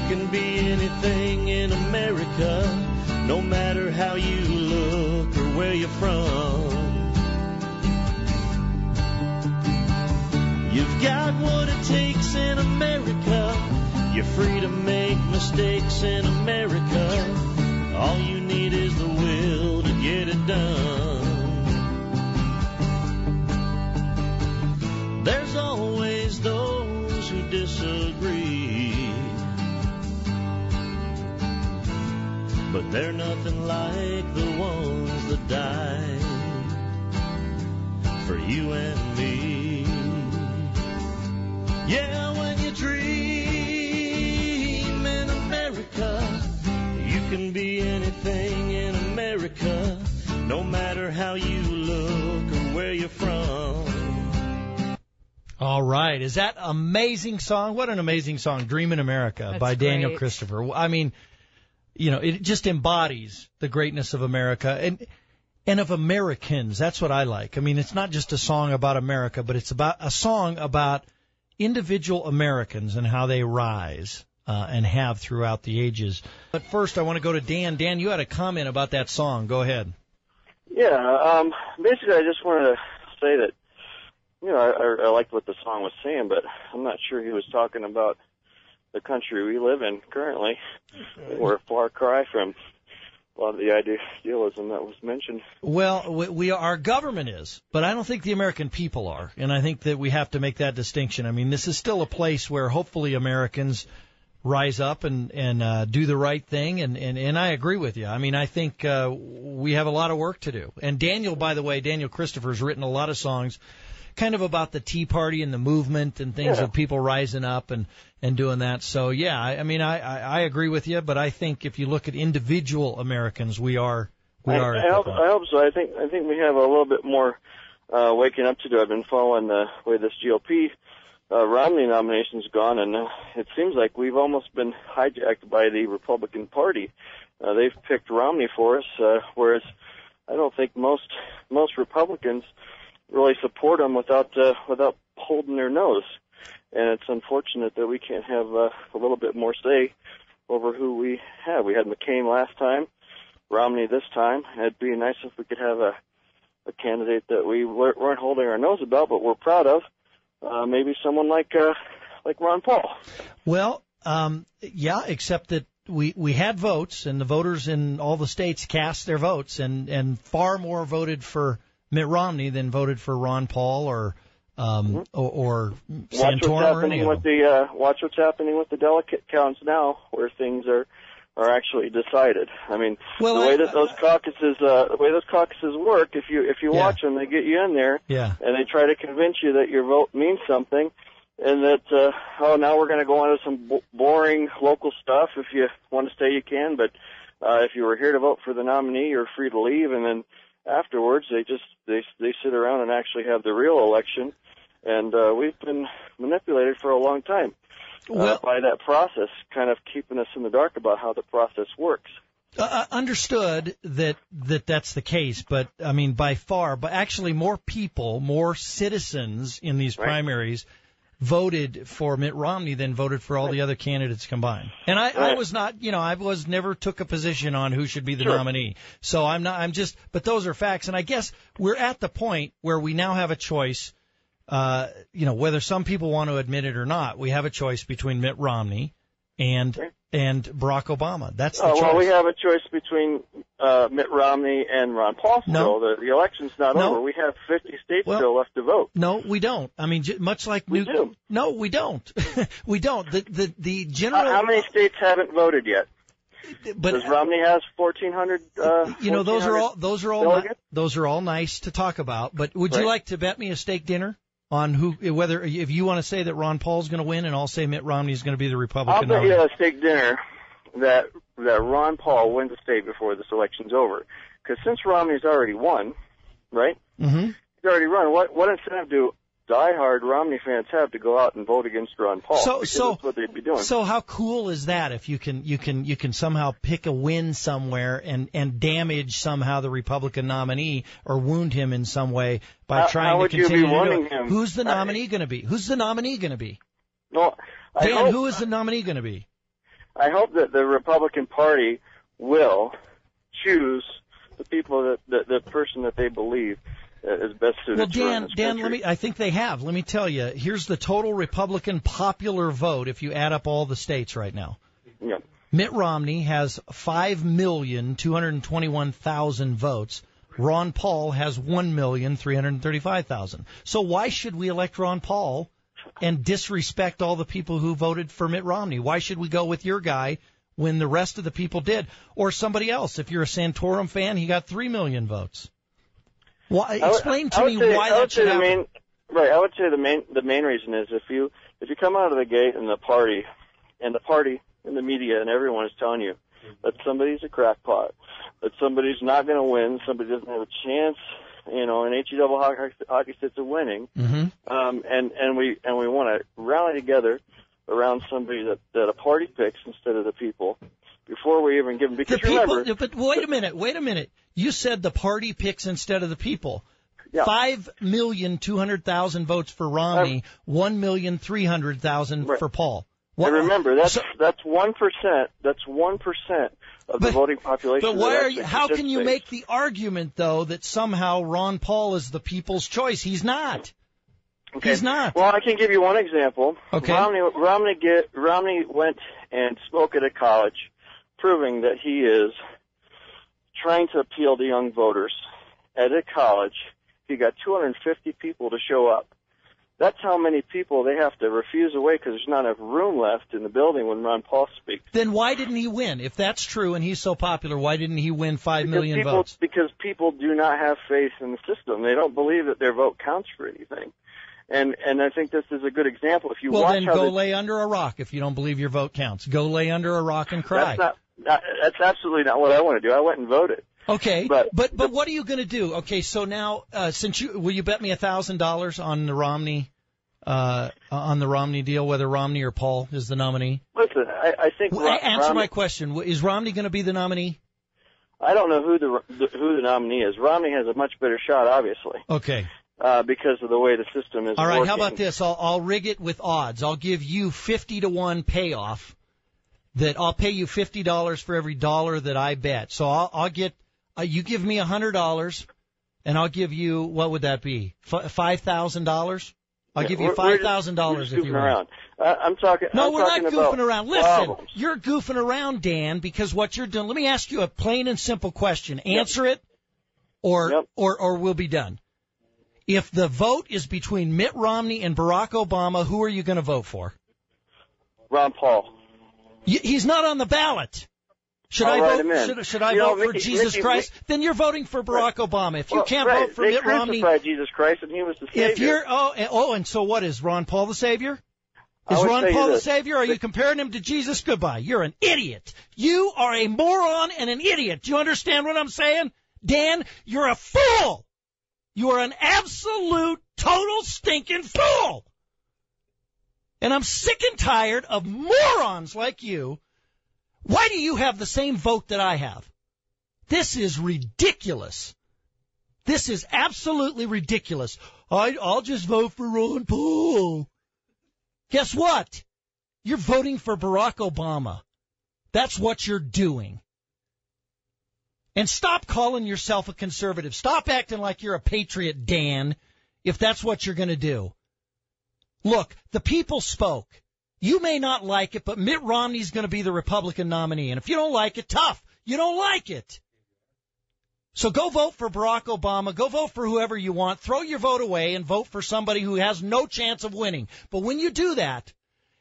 can be anything in America, no matter how you look or where you're from. You've got what it takes in America. You're free to make mistakes in America. All you need is the will to get it done. There's always those who disagree, but they're nothing like the ones that died for you and me. Yeah, when you dream in America, you can be anything in America, no matter how you look or where you're from. All right. Is that amazing song? What an amazing song, Dream in America by Daniel Christopher. I mean, you know, it just embodies the greatness of America and of Americans. That's what I like. I mean, it's not just a song about America, but it's about a song about individual Americans and how they rise and have throughout the ages. But first, I want to go to Dan. Dan, you had a comment about that song. Go ahead. Yeah, basically I just wanted to say that, you know, I liked what the song was saying, but I'm not sure he was talking about the country we live in currently. We're a far cry from a lot of the idealism that was mentioned. Well, our government is, but I don't think the American people are, and I think that we have to make that distinction. I mean, this is still a place where hopefully Americans rise up and do the right thing, and I agree with you. I mean, I think we have a lot of work to do. And Daniel, by the way, Daniel Christopher's written a lot of songs kind of about the Tea Party and the movement and things of people rising up and doing that. So, yeah, I mean, I agree with you, but I think if you look at individual Americans, we are. I hope so. I think we have a little bit more waking up to do. I've been following the way this GOP Romney nomination's gone, and it seems like we've almost been hijacked by the Republican Party. They've picked Romney for us, whereas I don't think most Republicans really support him without holding their nose. And it's unfortunate that we can't have a little bit more say over who we have. We had McCain last time, Romney this time. It'd be nice if we could have a candidate that we weren't holding our nose about, but we're proud of. Maybe someone like Ron Paul. Well, yeah, except that we had votes, and the voters in all the states cast their votes, and far more voted for Mitt Romney than voted for Ron Paul or Santorum or any of them. Watch what's happening with the delegate counts now, where things are actually decided. I mean, the way those caucuses work, if you watch them, they get you in there, and they try to convince you that your vote means something, and that now we're going to go on to some boring local stuff. If you want to stay, you can, but if you were here to vote for the nominee, you're free to leave, and then afterwards they sit around and actually have the real election, and we've been manipulated for a long time by that process, kind of keeping us in the dark about how the process works. Understood that's the case, but I mean by far, but actually more citizens in these primaries voted for Mitt Romney than voted for all the other candidates combined. And I was not, never took a position on who should be the nominee. So but those are facts. And I guess we're at the point where we now have a choice, whether some people want to admit it or not, we have a choice between Mitt Romney and Barack Obama. That's the choice. Well, we have a choice between Mitt Romney and Ron Paul still. No. The election's not over. We have 50 states still left to vote. No, we don't. I mean, much like we do. No, we don't. We don't. The general. How many states haven't voted yet? But does Romney has 1,400? Those are all nice to talk about. But would you like to bet me a steak dinner on whether if you want to say that Ron Paul's going to win and I'll say Mitt Romney is going to be the Republican nominee? I'll bet you a steak dinner that Ron Paul wins the state before this election's over. Because since Romney's already won, right? Mm-hmm. He's already run. What incentive do diehard Romney fans have to go out and vote against Ron Paul? So that's what they'd be doing. So how cool is that if you can somehow pick a win somewhere and damage somehow the Republican nominee or wound him in some way by trying to continue to do it? Him? Who's the nominee going to be? Who's the nominee going to be? Well, Dan, who is the nominee going to be? I hope that the Republican Party will choose the people the person that they believe is best suited to run this country. I think they have. Let me tell you. Here's the total Republican popular vote if you add up all the states right now. Yep. Mitt Romney has 5,221,000 votes. Ron Paul has 1,335,000. So why should we elect Ron Paul and disrespect all the people who voted for Mitt Romney? Why should we go with your guy when the rest of the people did? Or somebody else. If you're a Santorum fan, he got 3 million votes. Why? Explain to me why that should happen. Right. I would say the main reason is if you come out of the gate and the party and the media and everyone is telling you that somebody's a crackpot, that somebody's not going to win, somebody doesn't have a chance, in HE double hockey sticks of winning, and we want to rally together around somebody that a party picks instead of the people before we even give them. Because remember, but wait a minute. You said the party picks instead of the people. Yeah. 5,200,000 votes for Romney, 1,300,000 for Paul. And remember, that's 1%. That's 1% of the voting population. But why are you? How can you make the argument though that somehow Ron Paul is the people's choice? He's not. Okay. He's not. Well, I can give you one example. Okay. Romney went and spoke at a college, proving that he is trying to appeal to young voters. At a college, he got 250 people to show up. That's how many people they have to refuse away because there's not enough room left in the building when Ron Paul speaks. Then why didn't he win? If that's true and he's so popular, why didn't he win 5 million votes? Because people do not have faith in the system. They don't believe that their vote counts for anything. And I think this is a good example. If you well, then go lay under a rock if you don't believe your vote counts. Go lay under a rock and cry. That's absolutely not what I want to do. I went and voted. Okay, but what are you going to do? Okay, so now will you bet me $1,000 on the Romney deal, whether Romney or Paul is the nominee? Listen, I think answer my question. Is Romney going to be the nominee? I don't know who the nominee is. Romney has a much better shot, obviously. Okay. Because of the way the system is. All right. working. How about this? I'll rig it with odds. I'll give you 50-1 payoff. That I'll pay you $50 for every dollar that I bet. So I'll get. You give me $100, and I'll give you, what would that be? $5,000? I'll give you $5,000 if you want. I'm talking. No, we're not goofing around. Listen, problems. You're goofing around, Dan, because what you're doing. Let me ask you a plain and simple question. Answer it, or we'll be done. If the vote is between Mitt Romney and Barack Obama, who are you going to vote for? Ron Paul. He's not on the ballot. Should I vote for Jesus Christ? Then you're voting for Barack Obama. If you can't vote for Mitt Romney, they crucified Jesus Christ, and he was the savior. If you're and so what is Ron Paul the savior? Is Ron Paul the savior? Are you comparing him to Jesus? Goodbye. You're an idiot. You are a moron and an idiot. Do you understand what I'm saying, Dan? You're a fool. You are an absolute, total stinking fool. And I'm sick and tired of morons like you. Why do you have the same vote that I have? This is ridiculous. This is absolutely ridiculous. I'll just vote for Ron Paul. Guess what? You're voting for Barack Obama. That's what you're doing. And stop calling yourself a conservative. Stop acting like you're a patriot, Dan, if that's what you're going to do. Look, the people spoke. You may not like it, but Mitt Romney's going to be the Republican nominee. And if you don't like it, tough. You don't like it. So go vote for Barack Obama. Go vote for whoever you want. Throw your vote away and vote for somebody who has no chance of winning. But when you do that,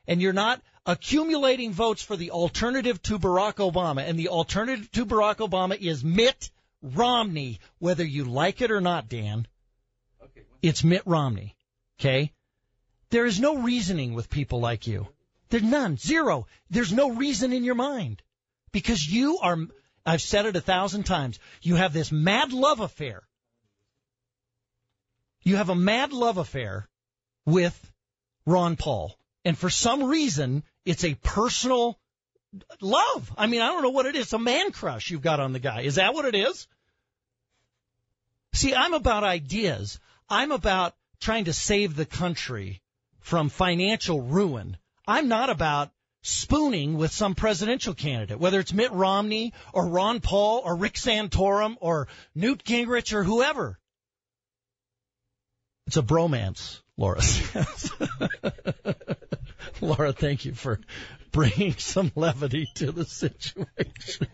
and you're not accumulating votes for the alternative to Barack Obama, and the alternative to Barack Obama is Mitt Romney, whether you like it or not, Dan, it's Mitt Romney. Okay? There is no reasoning with people like you. There's none. Zero. There's no reason in your mind. Because you are, I've said it 1,000 times, you have this mad love affair. You have a mad love affair with Ron Paul. And for some reason, it's a personal love. I mean, I don't know what it is. A man crush you've got on the guy. Is that what it is? See, I'm about ideas. I'm about trying to save the country from financial ruin. I'm not about spooning with some presidential candidate, whether it's Mitt Romney or Ron Paul or Rick Santorum or Newt Gingrich or whoever. It's a bromance, Laura says. Laura, thank you for bringing some levity to the situation.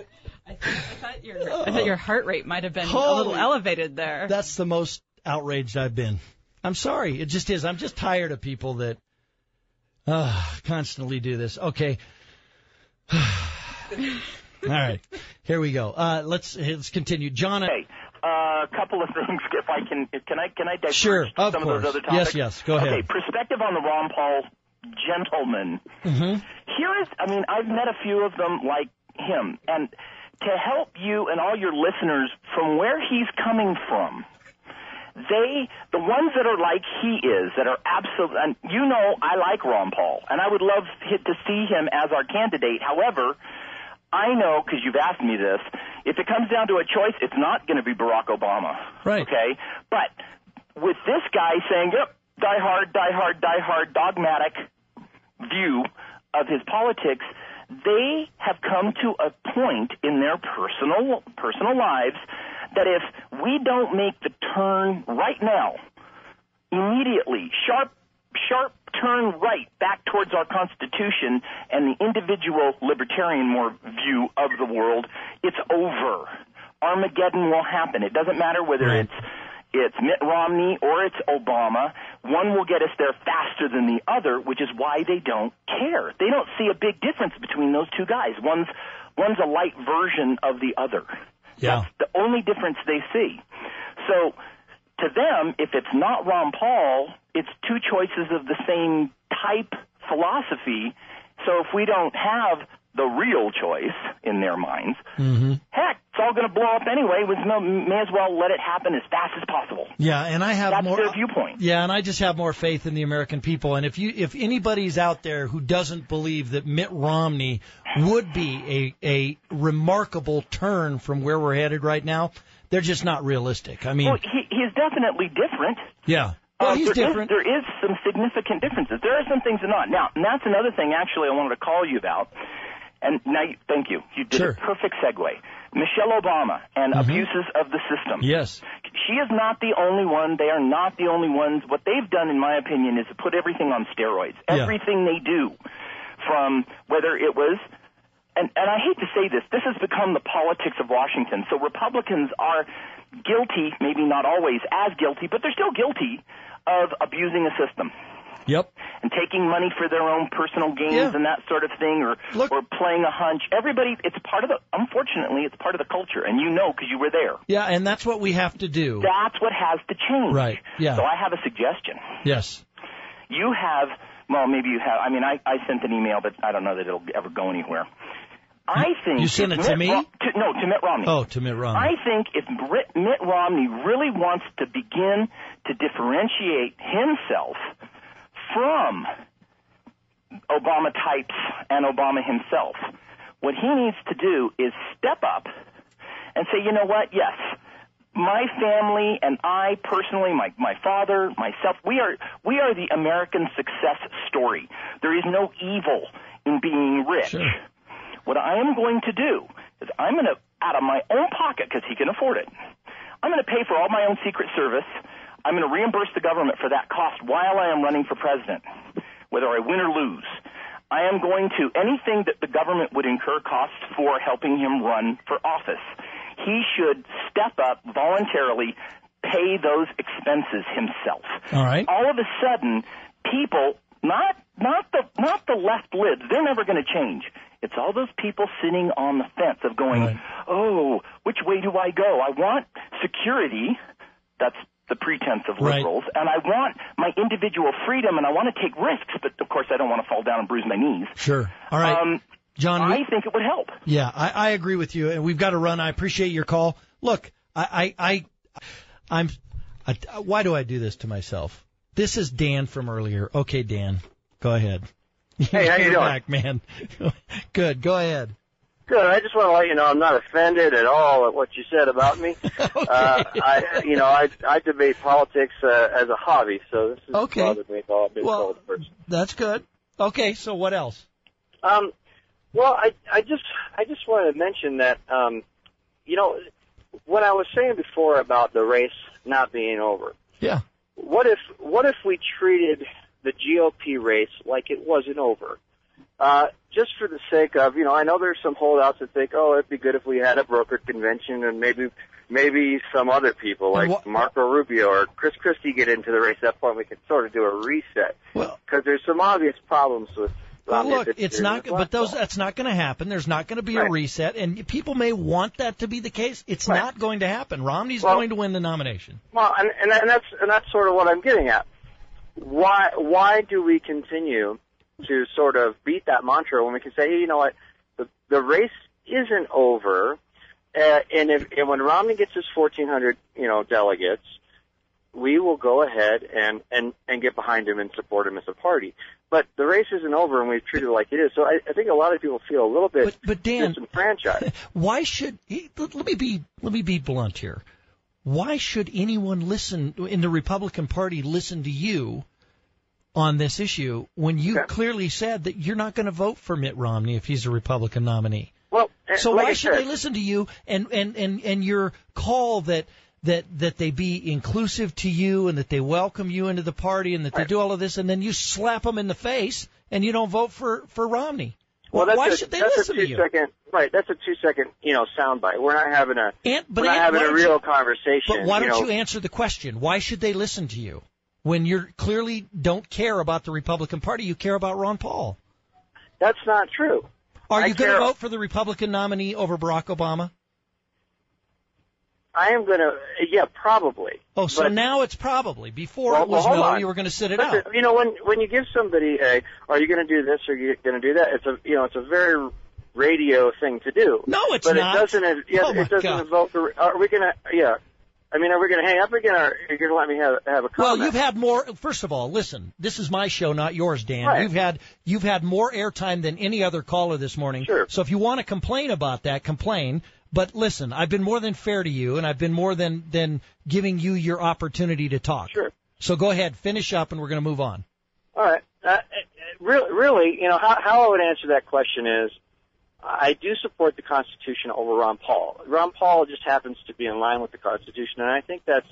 I thought your heart rate might have been a little elevated there. That's the most outraged I've been. I'm sorry. It just is. I'm just tired of people that constantly do this. Okay. All right. Here we go. Let's continue. John. Hey, a couple of things, if I can I diverge sure, of some course. of those other topics? Yes, go ahead. Okay, perspective on the Ron Paul gentleman. Mm-hmm. I've met a few of them like him, and to help you and all your listeners from where he's coming from, the ones that are like he is, that are absolute, and I like Ron Paul, and I would love to see him as our candidate. However, I know, because you've asked me this, if it comes down to a choice, it's not going to be Barack Obama. Right. Okay? But with this guy saying, yep, die hard, dogmatic view of his politics, they have come to a point in their personal lives that if we don't make the turn right now, immediately, sharp turn right back towards our Constitution and the individual libertarian view of the world, it's over. Armageddon will happen. It doesn't matter whether it's Mitt Romney or it's Obama. One will get us there faster than the other, which is why they don't care. They don't see a big difference between those two guys. One's a light version of the other. Yeah. That's the only difference they see. So to them, if it's not Ron Paul, it's two choices of the same type philosophy. So if we don't have the real choice in their minds, heck, it's all going to blow up anyway. We may as well let it happen as fast as possible. Yeah, and I have That's their viewpoint. Yeah, and I just have more faith in the American people. And if anybody's out there who doesn't believe that Mitt Romney would be a remarkable turn from where we're headed right now, they're just not realistic. I mean, well, he's definitely different. Yeah. Well, he's different. There is some significant differences. There are some things that are not. Now, and that's another thing, actually, I wanted to call you about. And now, thank you. You did a perfect segue. Michelle Obama and abuses of the system. Yes. She is not the only one. They are not the only ones. What they've done, in my opinion, is to put everything on steroids. Everything they do, from whether it was, and I hate to say this has become the politics of Washington. So Republicans are guilty, maybe not always as guilty, but they're still guilty of abusing a system. Yep. And taking money for their own personal gains and that sort of thing, or playing a hunch. Everybody, unfortunately, it's part of the culture, and because you were there. Yeah, and that's what we have to do. That's what has to change. Right, yeah. So I have a suggestion. Yes. You have, maybe you have, I sent an email, but I don't know that it'll ever go anywhere. I think... You sent it to me? No, to Mitt Romney. Oh, to Mitt Romney. I think if Mitt Romney really wants to begin to differentiate himself from Obama types and Obama himself, what he needs to do is step up and say, you know what, yes, my family and I personally, my father, myself, we are the American success story. There is no evil in being rich. Sure. What I am going to do is I'm going to, out of my own pocket, because he can afford it, I'm going to pay for all my own Secret Service. I'm going to reimburse the government for that cost while I am running for president, whether I win or lose. I am going to, anything that the government would incur costs for helping him run for office, he should step up voluntarily, pay those expenses himself. All right. All of a sudden, people, not the left libs, they're never going to change. It's all those people sitting on the fence of going, oh, which way do I go? I want security. That's the pretense of liberals, and I want my individual freedom, and I want to take risks, but of course I don't want to fall down and bruise my knees. Sure. All right. John, I think it would help. Yeah, I agree with you, and we've got to run. I appreciate your call. Look, I'm why do I do this to myself? This is Dan from earlier. Okay, Dan, go ahead. Hey, how you doing? Back, man. Good. Go ahead. Good. I just want to let you know I'm not offended at all at what you said about me. Okay. I debate politics as a hobby, so this has bothered me at all. I've been told first. That's good. Okay, so what else? Well, I just wanted to mention that, what I was saying before about the race not being over. Yeah. What if we treated the GOP race like it wasn't over? Just for the sake of, I know there's some holdouts that think, oh, it'd be good if we had a brokered convention and maybe some other people like Marco Rubio or Chris Christie get into the race. At that point, we could sort of do a reset. Because there's some obvious problems with. Well, look, it's not, but that's not going to happen. There's not going to be a reset, and people may want that to be the case. It's not going to happen. Romney's going to win the nomination. Well, and that's sort of what I'm getting at. Why do we continue to sort of beat that mantra when we can say, hey, you know what, the race isn't over, and when Romney gets his 1,400 delegates, we will go ahead and get behind him and support him as a party. But the race isn't over, and we've treated it like it is. So I think a lot of people feel a little bit disenfranchised. Why should let me be blunt here? Why should anyone listen in the Republican Party listen to you on this issue when you clearly said that you're not going to vote for Mitt Romney if he's a Republican nominee? Well, so why should they listen to you and your call that they be inclusive to you and that they welcome you into the party and that they do all of this, and then you slap them in the face and you don't vote for Romney? Well, why should they listen to you? That's a 2-second, soundbite. We're not having a real conversation. But why don't you answer the question? Why should they listen to you when you clearly don't care about the Republican Party? You care about Ron Paul. That's not true. Are you going to vote for the Republican nominee over Barack Obama? I am going to, probably. Oh, so now it's probably. Before it was no, you were going to sit it out. When you give somebody are you going to do this or are you going to do that? It's a very radio thing to do. No, it's but not. But it doesn't invoke the. Are we going to? I mean, are we going to hang up again, or are you going to let me have a comment? Well, you've had more. First of all, listen. This is my show, not yours, Dan. Right. You've had more airtime than any other caller this morning. Sure. So if you want to complain about that, complain. But listen, I've been more than fair to you, and I've been more than giving you your opportunity to talk. Sure. So go ahead, finish up, and we're going to move on. All right. Really, how I would answer that question is, I do support the Constitution over Ron Paul. Ron Paul just happens to be in line with the Constitution, and I think that's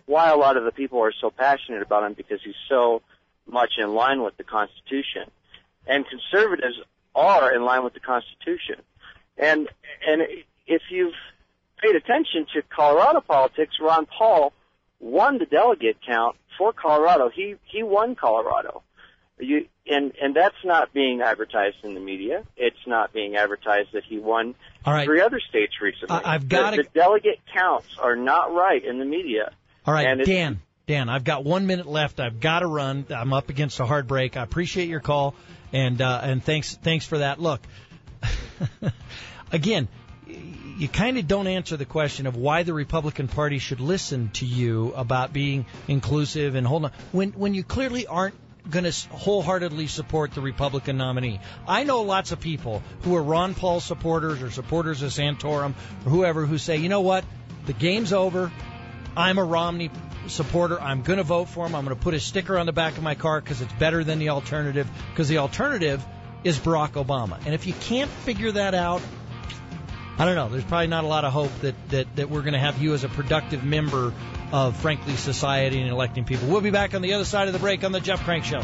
why a lot of the people are so passionate about him, because he's so much in line with the Constitution. And conservatives are in line with the Constitution. And if you've paid attention to Colorado politics, Ron Paul won the delegate count for Colorado. He won Colorado. And that's not being advertised in the media. It's not being advertised that he won 3 other states recently. The delegate counts are not right in the media. All right, Dan, I've got 1 minute left. I've got to run. I'm up against a hard break. I appreciate your call, and thanks for that. Look, again, you kind of don't answer the question of why the Republican Party should listen to you about being inclusive and hold on when you clearly aren't going to wholeheartedly support the Republican nominee. I know lots of people who are Ron Paul supporters or supporters of Santorum or whoever who say, you know what, the game's over. I'm a Romney supporter. I'm going to vote for him. I'm going to put a sticker on the back of my car because it's better than the alternative, because the alternative is Barack Obama. And if you can't figure that out, I don't know. There's probably not a lot of hope that we're going to have you as a productive member of, frankly, society and electing people. We'll be back on the other side of the break on the Jeff Crank Show.